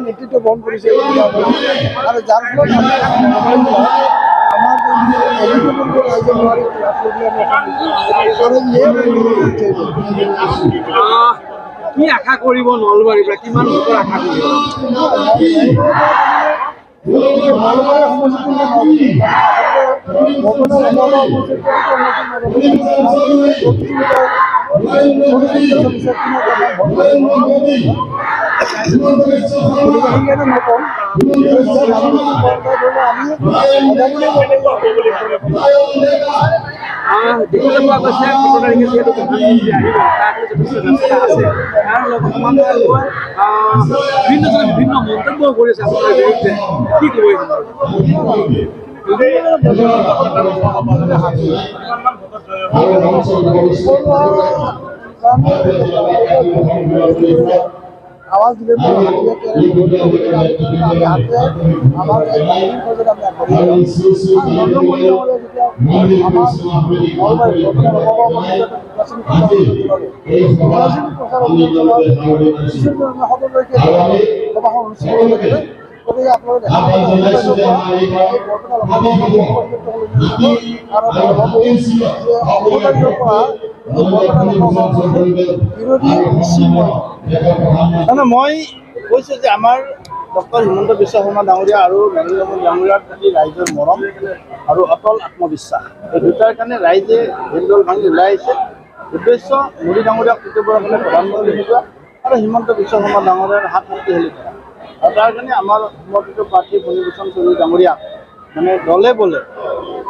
নেতৃত্ব বহন কৰিছে আৰু যাৰ ফলত কি আশা কৰিব নলবাৰীৰ পৰা কিমান ভোটৰ আশা কৰিব দেখিবলৈ পোৱা গৈছে ১৫ তাৰিখে যিহেতু প্ৰধানমন্ত্ৰী আহিব তাত যথেষ্ট ব্যস্ততা আছে তাৰ লগত সমান্তৰাল বিভিন্নজনে বিভিন্ন মন্তব্য কৰিছে আপোনাৰ বিৰুদ্ধে কি ক'ব आवाज दिले গতিকে আপোনালোকে মই কৈছোঁ যে আমাৰ ডক্টৰ হিমন্ত বিশ্ব শৰ্মা ডাঙৰীয়া আৰু নৰেন্দ্ৰ মোদী ডাঙৰীয়াৰ প্ৰতি ৰাইজৰ মৰম আৰু অটল আত্মবিশ্বাস এই দুটাৰ কাৰণে ৰাইজে ভেলদল ভাঙি ওলাই আহিছে। উদ্দেশ্য মোদী ডাঙৰীয়াক প্ৰত্যেকবাৰৰ কাৰণে প্ৰধানমন্ত্ৰী শিকোৱা আৰু হিমন্ত বিশ্ব শৰ্মা ডাঙৰীয়াৰ হাত শক্তিশালী কৰা আৰু তাৰ কাৰণে আমাৰ সমৰ্থিত প্ৰাৰ্থী ফণীভূষণ চৌধুৰী ডাঙৰীয়াক মানে দলে বলে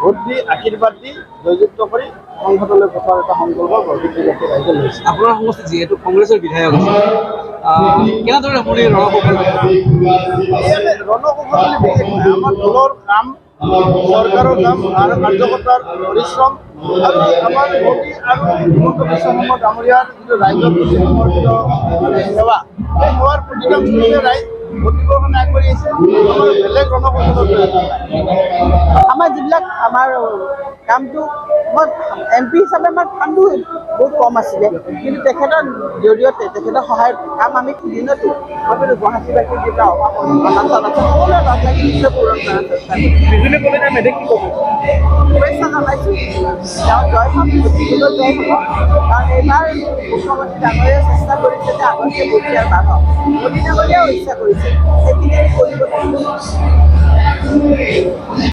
ভোট দি আশীৰ্বাদ দি জয়যুক্ত কৰি সংসদলৈ পঠোৱাৰ এটা সংকল্প গঢ়ি ৰাইজে লৈছে। আপোনাৰ সমষ্টিত যিহেতু কংগ্ৰেছৰ বিধায়ক আছে কেনেদৰে আপুনি ৰণকৌশল বুলি বিশেষ নাই আমাৰ দলৰ কাম চৰকাৰৰ কাম আৰু কাৰ্যকৰ্তাৰ পৰিশ্ৰম আৰু আমাৰ মোদী আৰু হিমন্ত বিশ্ব শৰ্মা ডাঙৰীয়াৰ যিটো ৰাইজৰ প্ৰতি সমৰ্পিত সেৱা সেই সেৱাৰ প্ৰতিদান স্বৰূপে ৰাইজ ভোট দিবৰ কাৰণে আগবাঢ়ি আহিছে। আমাৰ বেলেগ ৰণকৌশলৰ প্ৰয়োজন নাই। আমাৰ যিবিলাক আমাৰ কামটো মই MP হিচাপে আমাৰ ফাণ্ডো বহুত কম আছিলে কিন্তু তেখেতৰ জৰিয়তে তেখেতৰ সহায়ত কাম আমি দিনতো হয়তো গুৱাহাটীবাসীৰ যিটো অনাটন আছে সকলোৱে লগ লাগি নিশ্চয় পূৰণ কৰাৰ চেষ্টা কৰিম। শুভেচ্ছা জনাইছোঁ তেওঁ জয় হওক ভোটত জয় হ'ব কাৰণ এইবাৰ মুখ্যমন্ত্ৰী ডাঙৰীয়াই চেষ্টা কৰিছে যে আগতকৈ ভোট দিয়াৰ ভাল হওক মোদী ডাঙৰীয়াও ইচ্ছা কৰিছে সেইখিনি আমি কৰিব লাগিব।